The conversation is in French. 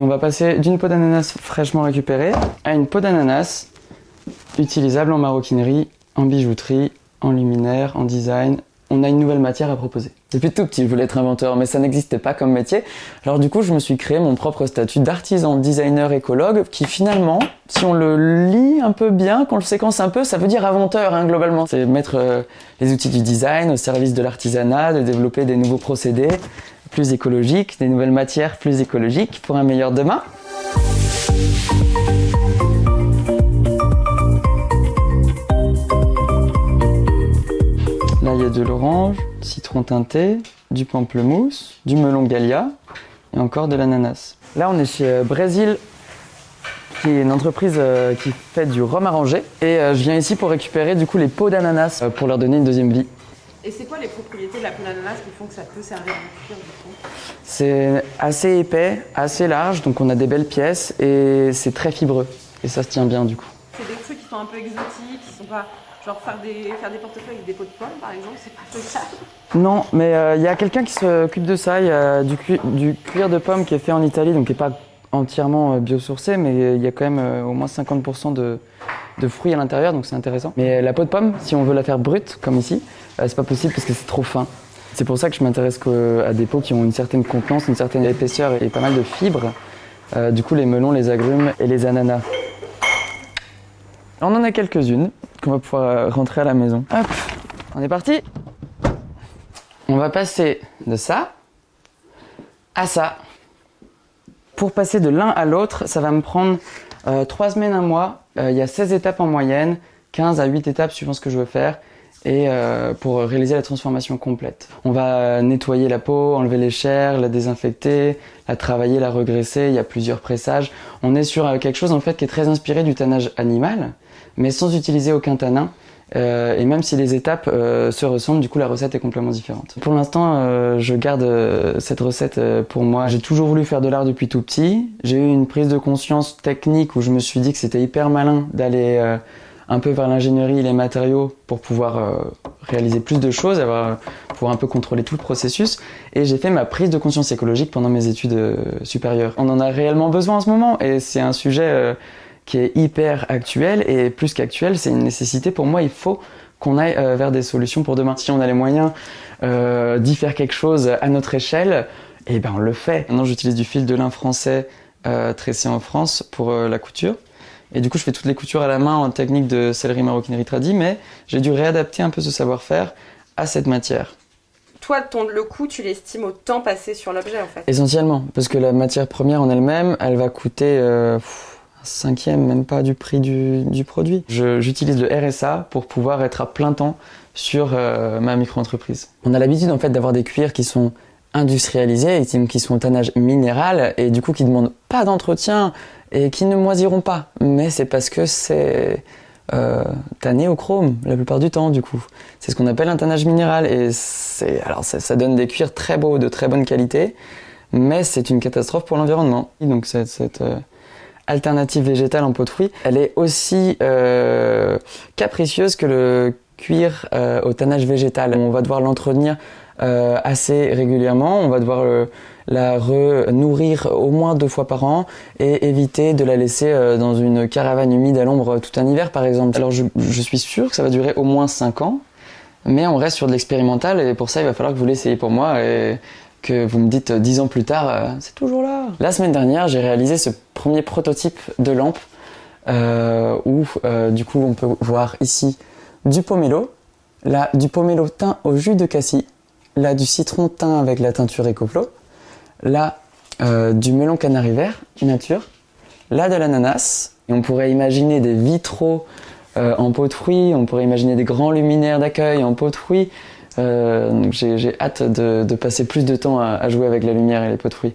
On va passer d'une peau d'ananas fraîchement récupérée à une peau d'ananas utilisable en maroquinerie, en bijouterie, en luminaire, en design. On a une nouvelle matière à proposer. Depuis tout petit, je voulais être inventeur, mais ça n'existait pas comme métier. Alors du coup, je me suis créé mon propre statut d'artisan, designer, écologue, qui finalement, si on le lit un peu bien, qu'on le séquence un peu, ça veut dire inventeur, hein, globalement. C'est mettre les outils du design au service de l'artisanat, de développer des nouveaux procédés plus écologiques, des nouvelles matières plus écologiques pour un meilleur demain. Là, il y a de l'orange, citron teinté, du pamplemousse, du melon Gallia et encore de l'ananas. Là, on est chez Brésil, qui est une entreprise qui fait du rhum arrangé. Et je viens ici pour récupérer du coup les peaux d'ananas pour leur donner une deuxième vie. Et c'est quoi les propriétés de la peau d'ananas qui font que ça peut servir de cuir du coup? C'est assez épais, assez large, donc on a des belles pièces et c'est très fibreux. Et ça se tient bien du coup. C'est des trucs qui sont un peu exotiques, qui sont pas... Genre faire des portefeuilles avec des pots de pommes par exemple, c'est pas faisable. Non, mais il y a quelqu'un qui s'occupe de ça. Il y a du cuir de pomme qui est fait en Italie, donc qui n'est pas entièrement biosourcé, mais il y a quand même au moins 50% de fruits à l'intérieur, donc c'est intéressant. Mais la peau de pomme, si on veut la faire brute, comme ici, c'est pas possible parce que c'est trop fin. C'est pour ça que je m'intéresse à des peaux qui ont une certaine contenance, une certaine épaisseur et pas mal de fibres. Du coup, les melons, les agrumes et les ananas. On en a quelques-unes qu'on va pouvoir rentrer à la maison. Hop, on est parti. On va passer de ça à ça. Pour passer de l'un à l'autre, ça va me prendre 3 semaines, 1 mois. Il y a 16 étapes en moyenne, 15 à 8 étapes suivant ce que je veux faire. Et pour réaliser la transformation complète. On va nettoyer la peau, enlever les chairs, la désinfecter, la travailler, la regraisser. Il y a plusieurs pressages. On est sur quelque chose en fait qui est très inspiré du tannage animal, mais sans utiliser aucun tanin. Et même si les étapes se ressemblent, du coup la recette est complètement différente. Pour l'instant, je garde cette recette pour moi. J'ai toujours voulu faire de l'art depuis tout petit. J'ai eu une prise de conscience technique où je me suis dit que c'était hyper malin d'aller un peu vers l'ingénierie et les matériaux pour pouvoir réaliser plus de choses, pouvoir un peu contrôler tout le processus. Et j'ai fait ma prise de conscience écologique pendant mes études supérieures. On en a réellement besoin en ce moment et c'est un sujet qui est hyper actuel et plus qu'actuel, c'est une nécessité pour moi. Il faut qu'on aille vers des solutions pour demain. Si on a les moyens d'y faire quelque chose à notre échelle, eh ben on le fait. Maintenant, j'utilise du fil de lin français tressé en France pour la couture. Et du coup, je fais toutes les coutures à la main en technique de sellerie maroquinerie tradie, mais j'ai dû réadapter un peu ce savoir-faire à cette matière. Toi, le coût, tu l'estimes au temps passé sur l'objet en fait? Essentiellement, parce que la matière première en elle-même, elle va coûter un cinquième, même pas du prix du produit. J'utilise le RSA pour pouvoir être à plein temps sur ma micro-entreprise. On a l'habitude en fait d'avoir des cuirs qui sont industrialisés, qui sont tannage minéral et du coup qui demandent pas d'entretien et qui ne moisiront pas. Mais c'est parce que c'est tanné au chrome la plupart du temps du coup. C'est ce qu'on appelle un tannage minéral et ça donne des cuirs très beaux, de très bonne qualité, mais c'est une catastrophe pour l'environnement. Donc cette alternative végétale en peau de fruits, elle est aussi capricieuse que le cuir au tannage végétal. On va devoir l'entretenir assez régulièrement, on va devoir la nourrir au moins 2 fois par an et éviter de la laisser dans une caravane humide à l'ombre tout un hiver par exemple. Alors je suis sûr que ça va durer au moins 5 ans, mais on reste sur de l'expérimental et pour ça il va falloir que vous l'essayiez pour moi et que vous me dites 10 ans plus tard, c'est toujours là. La semaine dernière, j'ai réalisé ce premier prototype de lampe où du coup on peut voir ici du pomelo, là du pomelo teint au jus de cassis, là du citron teint avec la teinture Ecoplo, là du melon canari vert nature, là de l'ananas, et on pourrait imaginer des vitraux en peau de fruits, on pourrait imaginer des grands luminaires d'accueil en peau de fruits. Donc j'ai hâte de passer plus de temps à jouer avec la lumière et les peaux de fruits.